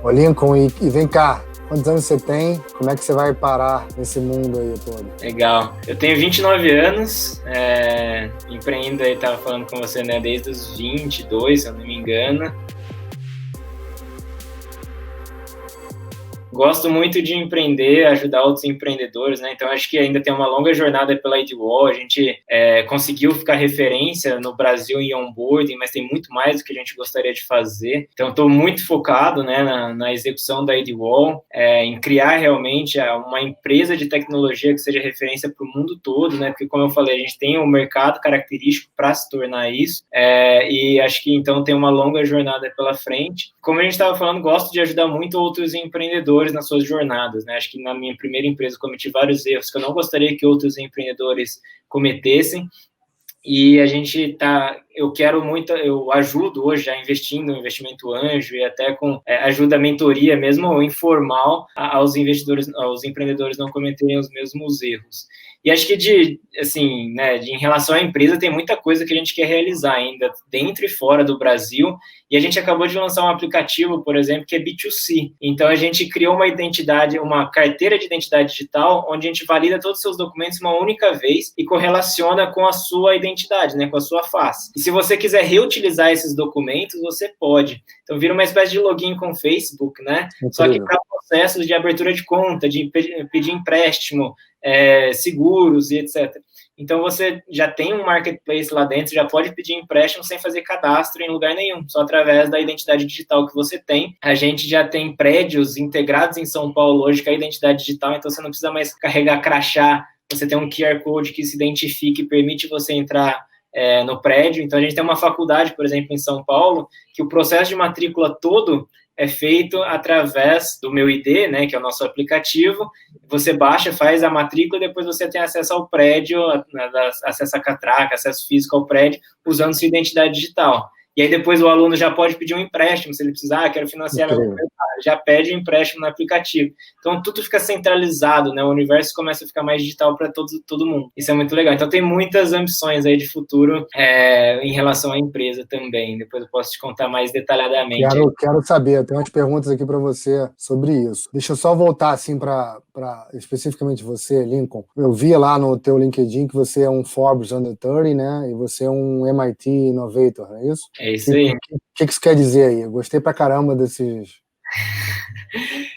Ô Lincoln, e vem cá, quantos anos você tem? Como é que você vai parar nesse mundo aí todo? Legal. Eu tenho 29 anos, empreendo aí, estava falando com você, né, desde os 22, se eu não me engano. Gosto muito de empreender, ajudar outros empreendedores, né? Então, acho que ainda tem uma longa jornada pela Edwall. A gente conseguiu ficar referência no Brasil em onboarding, mas tem muito mais do que a gente gostaria de fazer. Então, estou muito focado, né, na execução da Edwall, em criar realmente uma empresa de tecnologia que seja referência para o mundo todo, né? Porque, como eu falei, a gente tem um mercado característico para se tornar isso, e acho que, então, tem uma longa jornada pela frente. Como a gente estava falando, gosto de ajudar muito outros empreendedores nas suas jornadas, né? Acho que na minha primeira empresa cometi vários erros que eu não gostaria que outros empreendedores cometessem, e a gente eu ajudo hoje já investindo no investimento anjo e até com ajuda, mentoria mesmo informal aos investidores, aos empreendedores não cometerem os mesmos erros. E acho que em relação à empresa, tem muita coisa que a gente quer realizar ainda dentro e fora do Brasil, e a gente acabou de lançar um aplicativo, por exemplo, que é B2C. Então, a gente criou uma carteira de identidade digital, onde a gente valida todos os seus documentos uma única vez e correlaciona com a sua identidade, né, com a sua face. E se você quiser reutilizar esses documentos, você pode. Então, vira uma espécie de login com o Facebook, né? Incrível. Só que para processos de abertura de conta, de pedir empréstimo, seguros e etc. Então, você já tem um marketplace lá dentro, já pode pedir empréstimo sem fazer cadastro em lugar nenhum, só através da identidade digital que você tem. A gente já tem prédios integrados em São Paulo hoje com a identidade digital, então você não precisa mais carregar crachá, você tem um QR Code que se identifica e permite você entrar no prédio. Então, a gente tem uma faculdade, por exemplo, em São Paulo, que o processo de matrícula todo é feito através do Meu ID, né, que é o nosso aplicativo. Você baixa, faz a matrícula e depois você tem acesso ao prédio, acesso à catraca, acesso físico ao prédio, usando sua identidade digital. E aí depois o aluno já pode pedir um empréstimo, se ele precisar, quero financiar meu universidade, já pede um empréstimo no aplicativo. Então, tudo fica centralizado, né? O universo começa a ficar mais digital para todo mundo. Isso é muito legal. Então, tem muitas ambições aí de futuro em relação à empresa também. Depois eu posso te contar mais detalhadamente. Quero saber, tem umas perguntas aqui para você sobre isso. Deixa eu só voltar assim para especificamente você, Lincoln. Eu vi lá no teu LinkedIn que você é um Forbes Under 30, né? E você é um MIT Innovator, não é isso? É isso aí. O que isso quer dizer aí? Eu gostei pra caramba desses...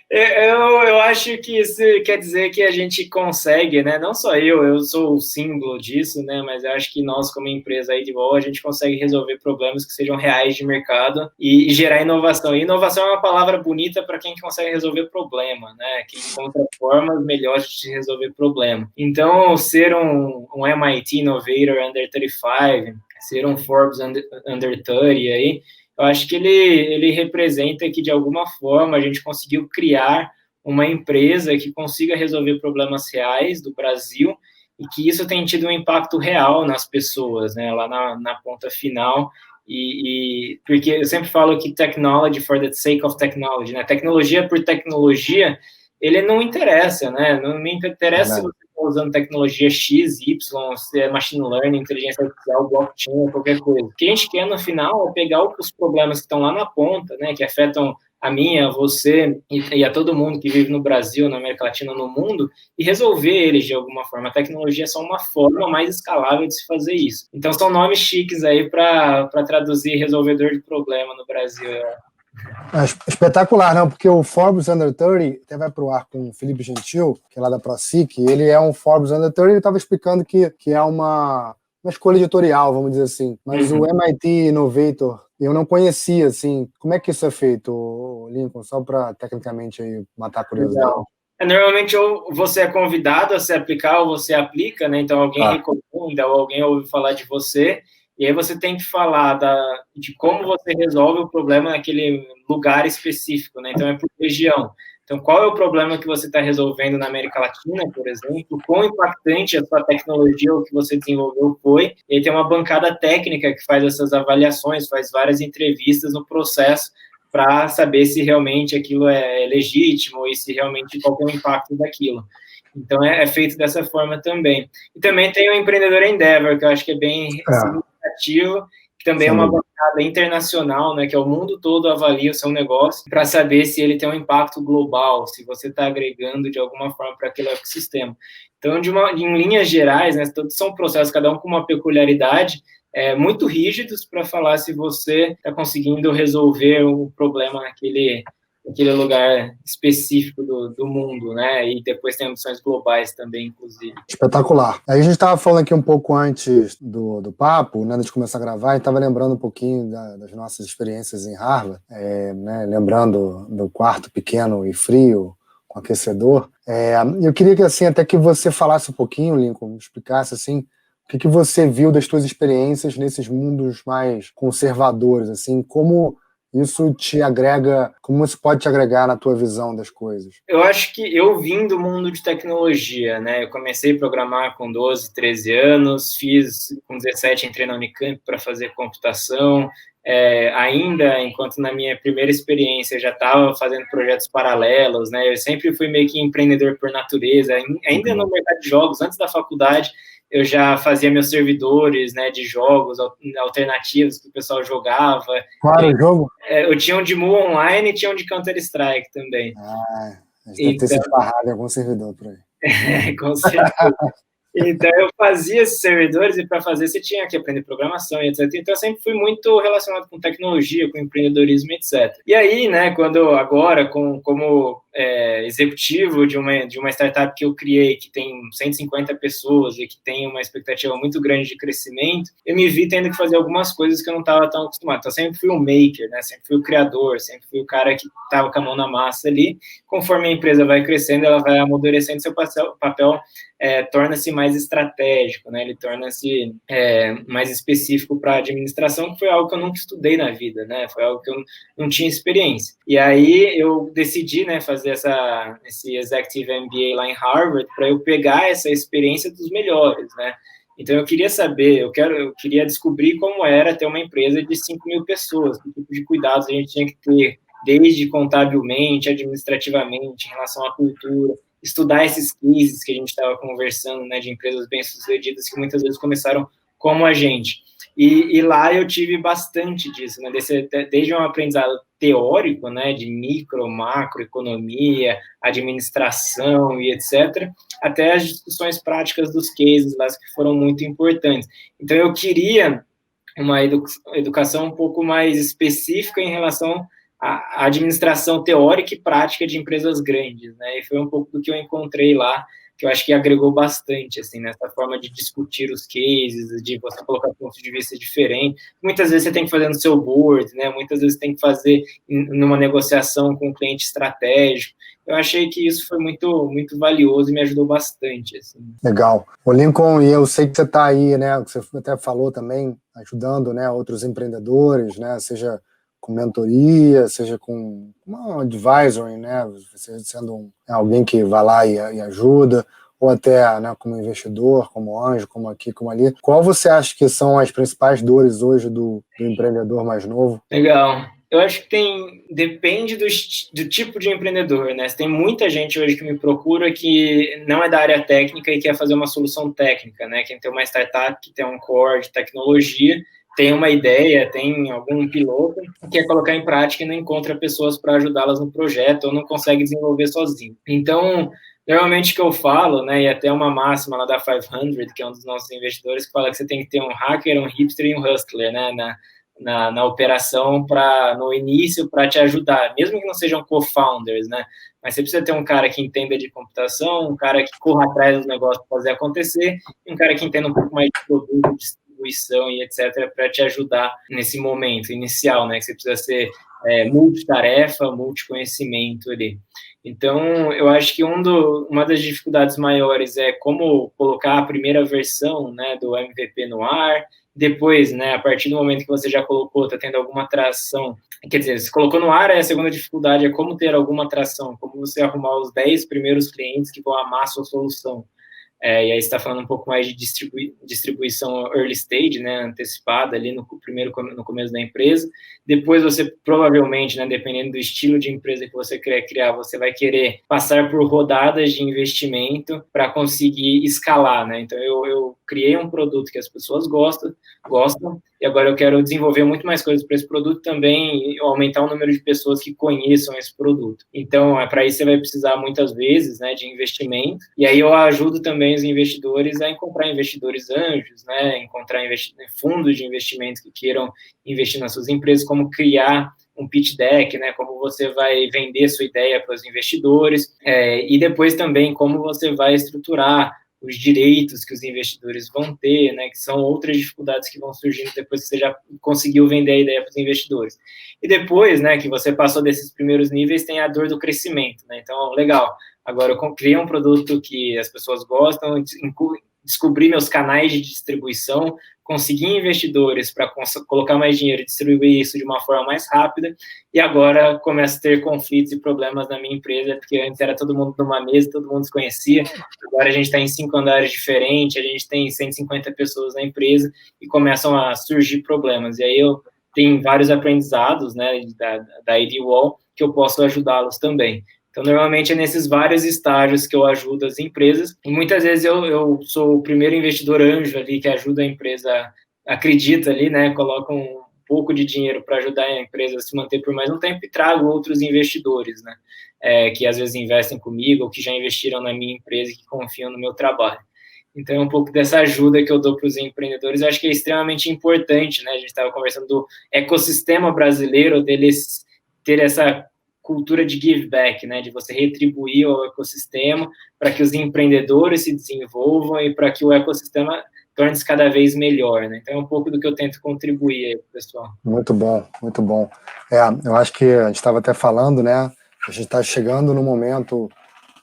Eu acho que isso quer dizer que a gente consegue, né? Não só eu sou o símbolo disso, né? Mas eu acho que nós, como empresa aí de boa, a gente consegue resolver problemas que sejam reais de mercado e gerar inovação. E inovação é uma palavra bonita para quem consegue resolver problema, né? Quem encontra formas melhores de resolver problema. Então, ser um MIT Innovator Under 35, ser um Forbes Under 30 aí, eu acho que ele representa que, de alguma forma, a gente conseguiu criar uma empresa que consiga resolver problemas reais do Brasil e que isso tem tido um impacto real nas pessoas, né, lá na ponta final. Porque eu sempre falo que technology for the sake of technology, né, tecnologia por tecnologia, ele não interessa, né, não me interessa se você está usando tecnologia X, Y, se é machine learning, inteligência artificial, blockchain, qualquer coisa. O que a gente quer, no final, é pegar os problemas que estão lá na ponta, né, que afetam a mim, a você e a todo mundo que vive no Brasil, na América Latina, no mundo, e resolver eles de alguma forma. A tecnologia é só uma forma mais escalável de se fazer isso. Então, são nomes chiques aí para traduzir resolvedor de problema no Brasil. Espetacular, não, porque o Forbes Under 30 até vai para o ar com o Felipe Gentil, que é lá da ProSIC, ele é um Forbes Under 30, ele estava explicando que é uma escolha editorial, vamos dizer assim, mas o MIT Innovator eu não conhecia, assim, como é que isso é feito, Lincoln, só para tecnicamente aí matar a curiosidade? Normalmente ou você é convidado a se aplicar ou você aplica, né, então alguém recomenda ou alguém ouve falar de você, e aí você tem que falar de como você resolve o problema naquele lugar específico, né? Então é por região. Então, qual é o problema que você está resolvendo na América Latina, por exemplo? Quão impactante a sua tecnologia ou que você desenvolveu foi? E aí tem uma bancada técnica que faz essas avaliações, faz várias entrevistas no processo para saber se realmente aquilo é legítimo e se realmente qual é o impacto daquilo. Então, é feito dessa forma também. E também tem o Empreendedor Endeavor, que eu acho que é bem significativo, que também é uma bancada internacional, né, que é o mundo todo avalia o seu negócio para saber se ele tem um impacto global, se você está agregando de alguma forma para aquele ecossistema. Então, em linhas gerais, né, todos são processos, cada um com uma peculiaridade, muito rígidos para falar se você está conseguindo resolver o problema naquele lugar específico do mundo, né? E depois tem ambições globais também, inclusive. Espetacular. A gente estava falando aqui um pouco antes do papo, né, de começar a gravar, e estava lembrando um pouquinho das nossas experiências em Harvard, né, lembrando do quarto pequeno e frio, com aquecedor. Eu queria que, assim, até que você falasse um pouquinho, Lincoln, explicasse, assim, o que você viu das suas experiências nesses mundos mais conservadores, assim, como isso te agrega, como isso pode te agregar na tua visão das coisas? Eu acho que eu vim do mundo de tecnologia, né? Eu comecei a programar com 12, 13 anos, com 17 entrei na Unicamp para fazer computação, ainda enquanto na minha primeira experiência eu já estava fazendo projetos paralelos, né? Eu sempre fui meio que empreendedor por natureza, ainda no mercado de jogos, antes da faculdade, eu já fazia meus servidores, né, de jogos alternativos que o pessoal jogava. Claro, o jogo? Eu tinha um de Mu Online e tinha um de Counter-Strike também. A gente deve ter se esbarrado em algum servidor por aí. Com certeza. Então, eu fazia esses servidores e para fazer você tinha que aprender programação e etc. Então, eu sempre fui muito relacionado com tecnologia, com empreendedorismo, etc. E aí, né, agora, como executivo de uma startup que eu criei, que tem 150 pessoas e que tem uma expectativa muito grande de crescimento, eu me vi tendo que fazer algumas coisas que eu não estava tão acostumado. Então, eu sempre fui um maker, né, sempre fui o criador, sempre fui o cara que estava com a mão na massa ali. Conforme a empresa vai crescendo, ela vai amadurecendo, seu papel torna-se mais estratégico, né? Ele torna-se mais específico para a administração, que foi algo que eu nunca estudei na vida, né? Foi algo que eu não tinha experiência. E aí eu decidi, né, fazer esse Executive MBA lá em Harvard para eu pegar essa experiência dos melhores, né? Então eu queria saber, eu queria descobrir como era ter uma empresa de 5.000 pessoas, que tipo de cuidados a gente tinha que ter, desde contabilmente, administrativamente, em relação à cultura, estudar esses cases que a gente estava conversando, né, de empresas bem-sucedidas que muitas vezes começaram como a gente. E lá eu tive bastante disso, né, desde um aprendizado teórico, né, de micro, macroeconomia, administração e etc., até as discussões práticas dos cases lá que foram muito importantes. Então eu queria uma educação um pouco mais específica em relação a administração teórica e prática de empresas grandes, né? E foi um pouco do que eu encontrei lá, que eu acho que agregou bastante, assim, nessa forma de discutir os cases, de você colocar pontos de vista diferentes. Muitas vezes você tem que fazer no seu board, né? Muitas vezes você tem que fazer numa negociação com um cliente estratégico. Eu achei que isso foi muito, muito valioso e me ajudou bastante, assim. Legal. O Lincoln, e eu sei que você está aí, né? Você até falou também, ajudando, né, outros empreendedores, né? Seja com mentoria, seja com uma advisory, né, você sendo alguém que vai lá e ajuda, ou até, né, como investidor, como anjo, como aqui, como ali. Qual você acha que são as principais dores hoje do empreendedor mais novo? Legal. Eu acho que depende do tipo de empreendedor, né? Tem muita gente hoje que me procura que não é da área técnica e quer fazer uma solução técnica, né? Quem tem uma startup que tem um core de tecnologia, tem uma ideia, tem algum piloto, quer colocar em prática e não encontra pessoas para ajudá-las no projeto ou não consegue desenvolver sozinho. Então, normalmente o que eu falo, né, e até uma máxima lá da 500, que é um dos nossos investidores, que fala que você tem que ter um hacker, um hipster e um hustler, né, na operação no início para te ajudar, mesmo que não sejam co-founders, né, mas você precisa ter um cara que entenda de computação, um cara que corra atrás dos negócios para fazer acontecer, e um cara que entenda um pouco mais de produto, distribuição e etc., para te ajudar nesse momento inicial, né, que você precisa ser multitarefa, multiconhecimento ali. Então, eu acho que uma das dificuldades maiores é como colocar a primeira versão, né, do MVP no ar. Depois, né, a partir do momento que você já colocou, está tendo alguma tração, quer dizer, se colocou no ar, a segunda dificuldade é como ter alguma tração, como você arrumar os 10 primeiros clientes que vão amar a sua solução. e aí está falando um pouco mais de distribuição early stage, né, antecipada ali no começo da empresa. Depois você provavelmente, né, dependendo do estilo de empresa que você quer criar, você vai querer passar por rodadas de investimento para conseguir escalar, né? Então eu criei um produto que as pessoas gostam, e agora eu quero desenvolver muito mais coisas para esse produto também e aumentar o número de pessoas que conheçam esse produto. Então, para isso você vai precisar muitas vezes, né, de investimento, e aí eu ajudo também os investidores a encontrar investidores anjos, né, encontrar fundos de investimento que queiram investir nas suas empresas, como criar um pitch deck, né, como você vai vender sua ideia para os investidores, e depois também como você vai estruturar os direitos que os investidores vão ter, né, que são outras dificuldades que vão surgindo depois que você já conseguiu vender a ideia para os investidores. E depois, né, que você passou desses primeiros níveis, tem a dor do crescimento, né, então, legal, agora eu criei um produto que as pessoas gostam, descobri meus canais de distribuição, conseguir investidores para colocar mais dinheiro e distribuir isso de uma forma mais rápida, e agora começo a ter conflitos e problemas na minha empresa, porque antes era todo mundo numa mesa, todo mundo se conhecia, agora a gente está em 5 andares diferentes, a gente tem 150 pessoas na empresa, e começam a surgir problemas, e aí eu tenho vários aprendizados, né, da IDWall, que eu posso ajudá-los também. Então, normalmente é nesses vários estágios que eu ajudo as empresas, e muitas vezes eu sou o primeiro investidor anjo ali que ajuda a empresa, acredita ali, né, coloca um pouco de dinheiro para ajudar a empresa a se manter por mais um tempo e trago outros investidores, né, que às vezes investem comigo ou que já investiram na minha empresa e que confiam no meu trabalho. Então, é um pouco dessa ajuda que eu dou para os empreendedores, eu acho que é extremamente importante, né, a gente estava conversando do ecossistema brasileiro, deles ter essa cultura de give back, né, de você retribuir ao ecossistema para que os empreendedores se desenvolvam e para que o ecossistema torne-se cada vez melhor, né? Então é um pouco do que eu tento contribuir aí, pessoal. Muito bom, muito bom. Eu acho que a gente estava até falando, né, a gente está chegando no momento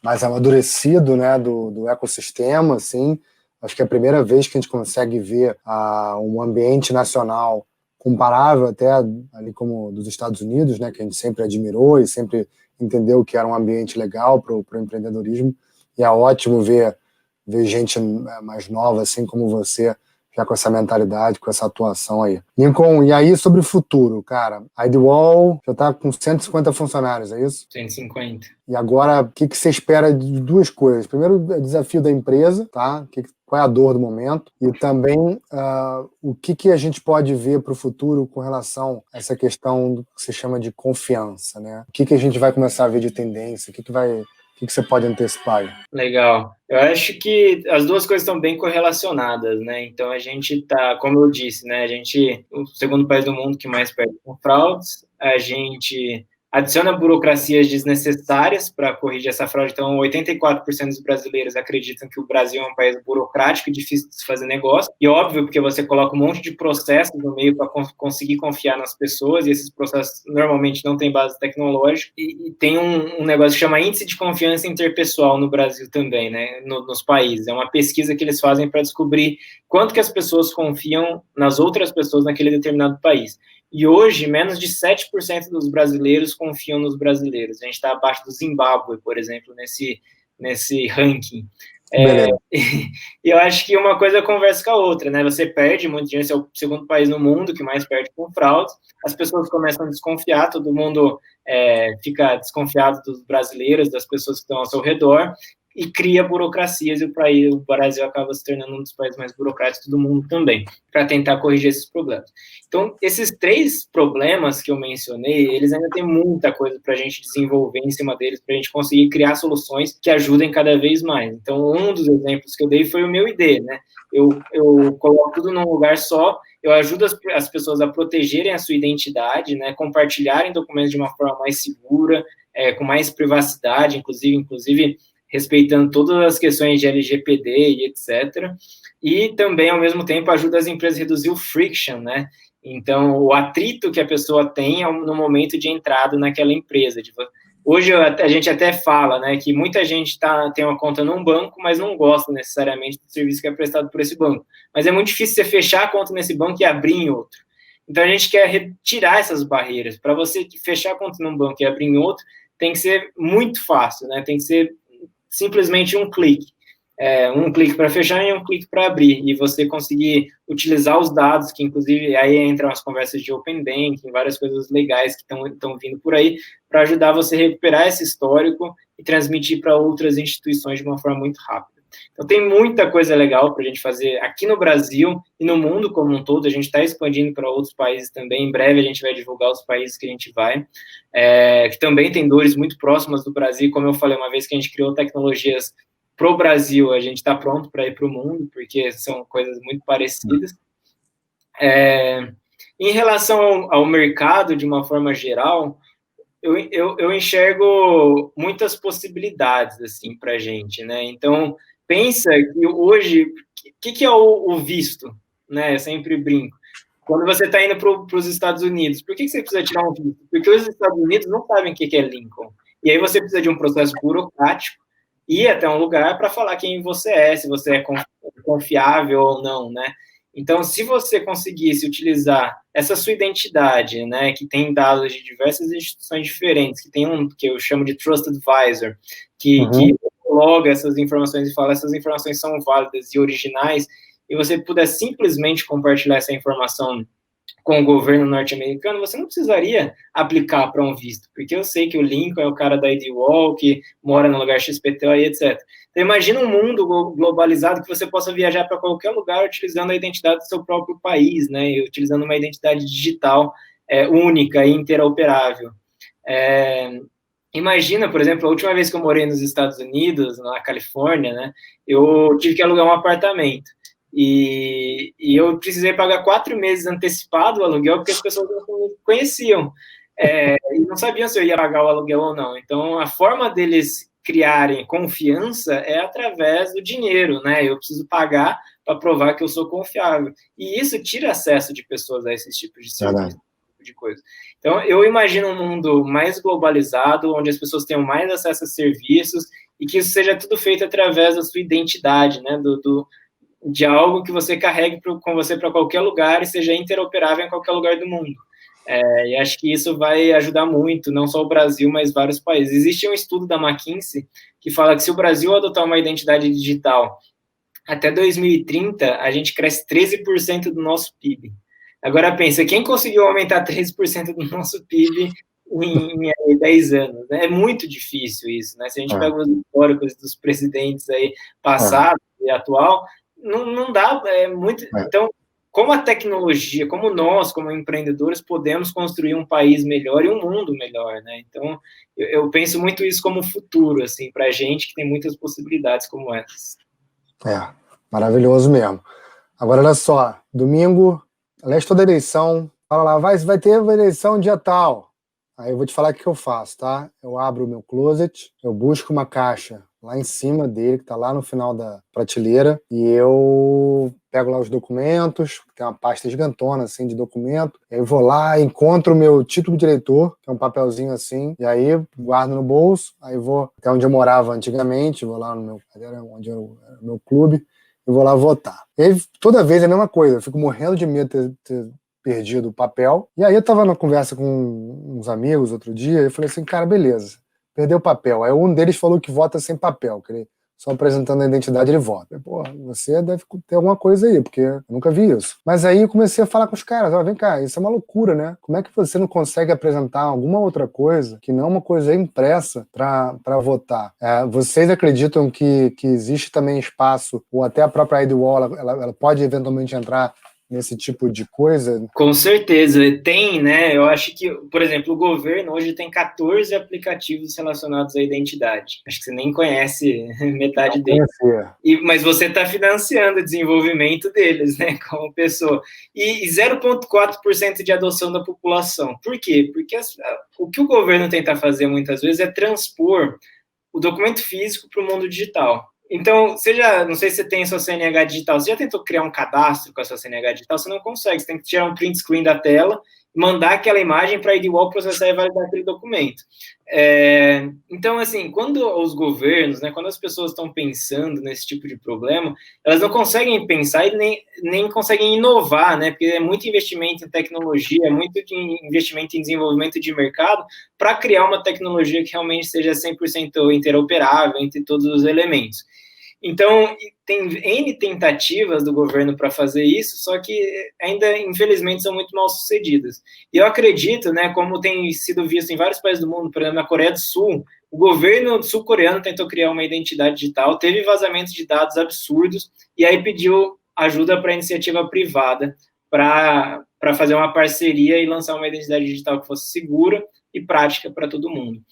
mais amadurecido, né, do ecossistema, assim. Acho que é a primeira vez que a gente consegue ver um ambiente nacional comparável até ali como dos Estados Unidos, né, que a gente sempre admirou e sempre entendeu que era um ambiente legal para o empreendedorismo, e é ótimo ver gente mais nova, assim como você, já com essa mentalidade, com essa atuação aí. Lincoln, e aí sobre o futuro, cara? A IDWall já está com 150 funcionários, é isso? 150. E agora, o que você espera de duas coisas? Primeiro, o desafio da empresa, tá? Qual é a dor do momento? E também, o que a gente pode ver para o futuro com relação a essa questão do que se chama de confiança, né? O que a gente vai começar a ver de tendência? O que você pode antecipar aí? Legal. Eu acho que as duas coisas estão bem correlacionadas, né? Então, a gente está, como eu disse, né? O segundo país do mundo que mais perde com fraudes, a gente adiciona burocracias desnecessárias para corrigir essa fraude. Então, 84% dos brasileiros acreditam que o Brasil é um país burocrático e difícil de se fazer negócio. E óbvio, porque você coloca um monte de processos no meio para conseguir confiar nas pessoas, e esses processos normalmente não têm base tecnológica. E tem um negócio que chama Índice de Confiança Interpessoal no Brasil também, né? Nos países. É uma pesquisa que eles fazem para descobrir quanto que as pessoas confiam nas outras pessoas naquele determinado país. E hoje, menos de 7% dos brasileiros confiam nos brasileiros. A gente está abaixo do Zimbábue, por exemplo, nesse ranking. E eu acho que uma coisa conversa com a outra, né? Você perde muito dinheiro, você é o segundo país no mundo que mais perde com fraudes, as pessoas começam a desconfiar, todo mundo fica desconfiado dos brasileiros, das pessoas que estão ao seu redor, e cria burocracias, e o Brasil acaba se tornando um dos países mais burocráticos do mundo também, para tentar corrigir esses problemas. Então, esses 3 problemas que eu mencionei, eles ainda têm muita coisa para a gente desenvolver em cima deles, para a gente conseguir criar soluções que ajudem cada vez mais. Então, um dos exemplos que eu dei foi o meu ID, né? Eu coloco tudo num lugar só, eu ajudo as pessoas a protegerem a sua identidade, né? Compartilharem documentos de uma forma mais segura, com mais privacidade, inclusive respeitando todas as questões de LGPD e etc. E também, ao mesmo tempo, ajuda as empresas a reduzir o friction, né? Então, o atrito que a pessoa tem no momento de entrada naquela empresa. Hoje, a gente até fala, né, que muita gente tem uma conta num banco, mas não gosta necessariamente do serviço que é prestado por esse banco. Mas é muito difícil você fechar a conta nesse banco e abrir em outro. Então, a gente quer retirar essas barreiras. Para você fechar a conta num banco e abrir em outro, tem que ser muito fácil, né? Tem que ser simplesmente um clique. um clique para fechar e um clique para abrir, e você conseguir utilizar os dados, que inclusive aí entram as conversas de Open Banking, várias coisas legais que estão vindo por aí, para ajudar você a recuperar esse histórico e transmitir para outras instituições de uma forma muito rápida. Então, tem muita coisa legal para a gente fazer aqui no Brasil e no mundo como um todo. A gente está expandindo para outros países também. Em breve, a gente vai divulgar os países que a gente vai, que também tem dores muito próximas do Brasil. Como eu falei, uma vez que a gente criou tecnologias para o Brasil, a gente está pronto para ir para o mundo, porque são coisas muito parecidas. Em relação ao mercado, de uma forma geral, eu enxergo muitas possibilidades, assim, para a gente, né? Então, pensa que hoje, o que é o visto, né? Eu sempre brinco. Quando você está indo para os Estados Unidos, por que você precisa tirar um visto? Porque os Estados Unidos não sabem o que é Lincoln. E aí você precisa de um processo burocrático, ir até um lugar para falar quem você é, se você é confiável ou não, né? Então, se você conseguisse utilizar essa sua identidade, né, que tem dados de diversas instituições diferentes, que tem um que eu chamo de Trusted Advisor, que loga essas informações e fala essas informações são válidas e originais, e você puder simplesmente compartilhar essa informação com o governo norte-americano, você não precisaria aplicar para um visto, porque eu sei que o Lincoln é o cara da ID-Wall, que mora no lugar XPTO e etc. Então, imagina um mundo globalizado que você possa viajar para qualquer lugar utilizando a identidade do seu próprio país, né, e utilizando uma identidade digital única e interoperável. Imagina, por exemplo, a última vez que eu morei nos Estados Unidos, na Califórnia, né, eu tive que alugar um apartamento. E eu precisei pagar 4 meses antecipado o aluguel, porque as pessoas não me conheciam, e não sabiam se eu ia pagar o aluguel ou não. Então, a forma deles criarem confiança é através do dinheiro, né? Eu preciso pagar para provar que eu sou confiável. E isso tira acesso de pessoas a esses tipos de serviços, de coisa. Então, eu imagino um mundo mais globalizado, onde as pessoas tenham mais acesso a serviços, e que isso seja tudo feito através da sua identidade, né? De algo que você carregue com você para qualquer lugar e seja interoperável em qualquer lugar do mundo. E acho que isso vai ajudar muito, não só o Brasil, mas vários países. Existe um estudo da McKinsey que fala que se o Brasil adotar uma identidade digital até 2030, a gente cresce 13% do nosso PIB. Agora pensa, quem conseguiu aumentar 13% do nosso PIB em 10 anos? Né? É muito difícil isso, né? Se a gente pega os históricos dos presidentes aí passados e atual, não dá, muito. Então, como a tecnologia, como nós, como empreendedores, podemos construir um país melhor e um mundo melhor, né? Então, eu penso muito isso como futuro, assim, para a gente que tem muitas possibilidades como essas. Maravilhoso mesmo. Agora, olha só, domingo, aliás, toda eleição, fala lá, vai ter eleição dia tal. Aí eu vou te falar o que eu faço, tá? Eu abro o meu closet, eu busco uma caixa lá em cima dele, que tá lá no final da prateleira, e eu pego lá os documentos, tem uma pasta gigantona, assim, de documento, eu vou lá, encontro o meu título de eleitor, que é um papelzinho assim, e aí guardo no bolso, aí vou até onde eu morava antigamente, vou lá no meu, onde era o meu clube, e vou lá votar. E aí, toda vez é a mesma coisa, eu fico morrendo de medo de ter perdido o papel, e aí eu tava na conversa com uns amigos outro dia, e eu falei assim, cara, beleza, perdeu o papel. Aí um deles falou que vota sem papel, que ele só apresentando a identidade ele vota. Pô, você deve ter alguma coisa aí, porque eu nunca vi isso. Mas aí eu comecei a falar com os caras, vem cá, isso é uma loucura, né? Como é que você não consegue apresentar alguma outra coisa que não uma coisa impressa para votar? Vocês acreditam que existe também espaço, ou até a própria ID-Wall, ela pode eventualmente entrar nesse tipo de coisa? Com certeza, tem, né? Eu acho que, por exemplo, o governo hoje tem 14 aplicativos relacionados à identidade. Acho que você nem conhece metade deles. Mas você está financiando o desenvolvimento deles, né? Como pessoa. E 0,4% de adoção da população. Por quê? Porque o que o governo tenta fazer muitas vezes é transpor o documento físico para o mundo digital. Então, não sei se você tem sua CNH digital, você já tentou criar um cadastro com a sua CNH digital? Você não consegue, você tem que tirar um print screen da tela, mandar aquela imagem para a ID-Wall processar e validar aquele documento. Então, assim, quando os governos, né, quando as pessoas estão pensando nesse tipo de problema, elas não conseguem pensar e nem conseguem inovar, né, porque é muito investimento em tecnologia, é muito investimento em desenvolvimento de mercado para criar uma tecnologia que realmente seja 100% interoperável entre todos os elementos. Então, tem N tentativas do governo para fazer isso, só que ainda, infelizmente, são muito mal sucedidas. E eu acredito, né, como tem sido visto em vários países do mundo, por exemplo, na Coreia do Sul, o governo sul-coreano tentou criar uma identidade digital, teve vazamentos de dados absurdos, e aí pediu ajuda para a iniciativa privada para fazer uma parceria e lançar uma identidade digital que fosse segura e prática para todo mundo.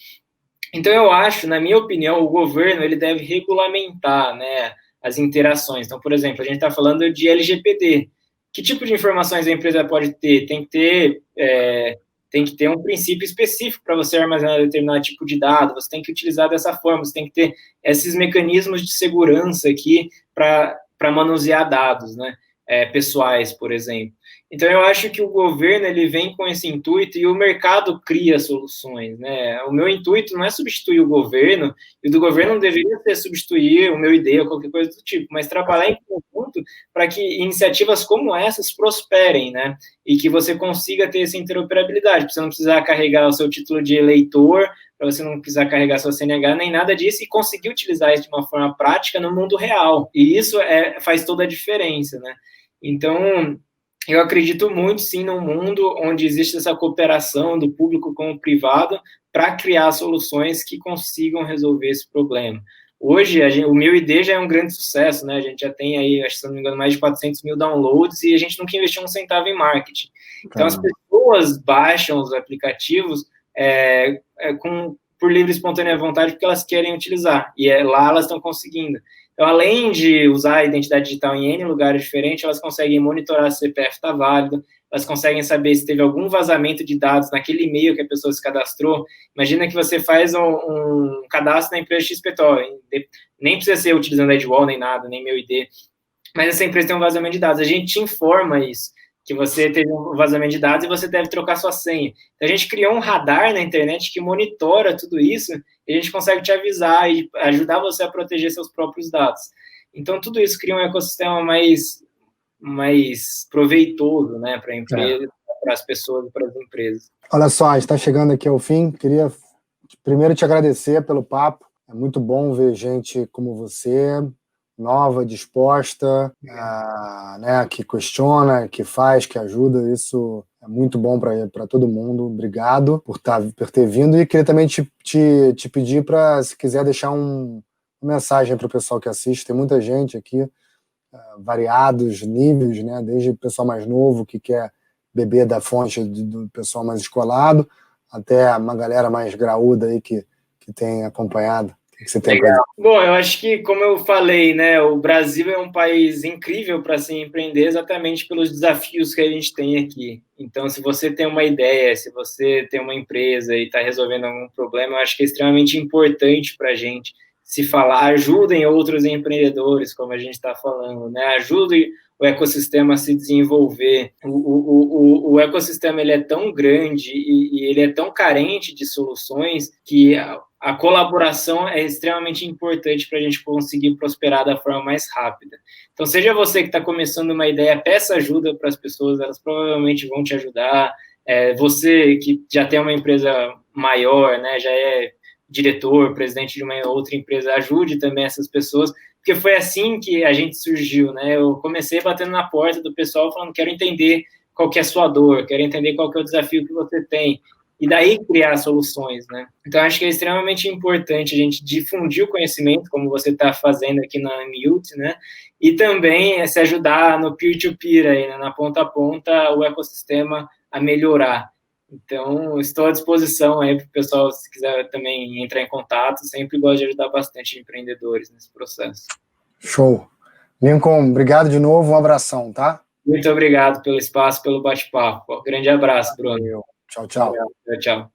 Então, eu acho, na minha opinião, o governo ele deve regulamentar, né, as interações. Então, por exemplo, a gente está falando de LGPD. Que tipo de informações a empresa pode ter? Tem que ter um princípio específico para você armazenar determinado tipo de dado, você tem que utilizar dessa forma, você tem que ter esses mecanismos de segurança aqui para manusear dados, né, pessoais, por exemplo. Então, eu acho que o governo ele vem com esse intuito e o mercado cria soluções, né? O meu intuito não é substituir o governo, e o do governo não deveria ser substituir o meu ID ou qualquer coisa do tipo, mas trabalhar em conjunto para que iniciativas como essas prosperem, né? E que você consiga ter essa interoperabilidade, para você não precisar carregar o seu título de eleitor, para você não precisar carregar sua CNH, nem nada disso, e conseguir utilizar isso de uma forma prática no mundo real. E isso faz toda a diferença, né? Então, eu acredito muito, sim, num mundo onde existe essa cooperação do público com o privado para criar soluções que consigam resolver esse problema. Hoje, o meu ID já é um grande sucesso, né? A gente já tem aí, acho que se não me engano, mais de 400 mil downloads e a gente nunca investiu um centavo em marketing. Então, as pessoas baixam os aplicativos por livre e espontânea vontade porque elas querem utilizar. E lá elas estão conseguindo. Então, além de usar a identidade digital em N lugares diferentes, elas conseguem monitorar se o CPF está válido, elas conseguem saber se teve algum vazamento de dados naquele e-mail que a pessoa se cadastrou. Imagina que você faz um cadastro na empresa XPTO, nem precisa ser utilizando a Edwall, nem nada, nem meu ID, mas essa empresa tem um vazamento de dados. A gente te informa isso, que você teve um vazamento de dados e você deve trocar sua senha. Então, a gente criou um radar na internet que monitora tudo isso e a gente consegue te avisar e ajudar você a proteger seus próprios dados. Então, tudo isso cria um ecossistema mais proveitoso, né, para a empresa, para as pessoas e para as empresas. Olha só, a gente está chegando aqui ao fim. Queria primeiro te agradecer pelo papo. É muito bom ver gente como você, nova, disposta, né, que questiona, que faz, que ajuda. Isso é muito bom para todo mundo. Obrigado por ter vindo. E queria também te pedir para, se quiser, deixar uma mensagem para o pessoal que assiste. Tem muita gente aqui, variados níveis, né, desde o pessoal mais novo que quer beber da fonte do pessoal mais escolado, até uma galera mais graúda aí que tem acompanhado. O que você tem para dizer? Bom, eu acho que, como eu falei, né, o Brasil é um país incrível para se empreender exatamente pelos desafios que a gente tem aqui. Então, se você tem uma ideia, se você tem uma empresa e está resolvendo algum problema, eu acho que é extremamente importante para a gente se falar, ajudem outros empreendedores, como a gente está falando, né? Ajudem o ecossistema a se desenvolver. O ecossistema ele é tão grande e ele é tão carente de soluções que a colaboração é extremamente importante para a gente conseguir prosperar da forma mais rápida. Então, seja você que está começando uma ideia, peça ajuda para as pessoas, elas provavelmente vão te ajudar. Você que já tem uma empresa maior, né, já é diretor, presidente de uma outra empresa, ajude também essas pessoas, porque foi assim que a gente surgiu, né? Eu comecei batendo na porta do pessoal falando, quero entender qual que é a sua dor, quero entender qual que é o desafio que você tem, e daí criar soluções, né? Então, acho que é extremamente importante a gente difundir o conhecimento, como você está fazendo aqui na Mute, né? E também se ajudar no peer-to-peer, aí, né? Na ponta a ponta, o ecossistema a melhorar. Então, estou à disposição aí para o pessoal, se quiser também entrar em contato, sempre gosto de ajudar bastante empreendedores nesse processo. Show. Lincoln, obrigado de novo, um abração, tá? Muito obrigado pelo espaço, pelo bate-papo. Grande abraço, Bruno. Tchau, tchau. Tchau.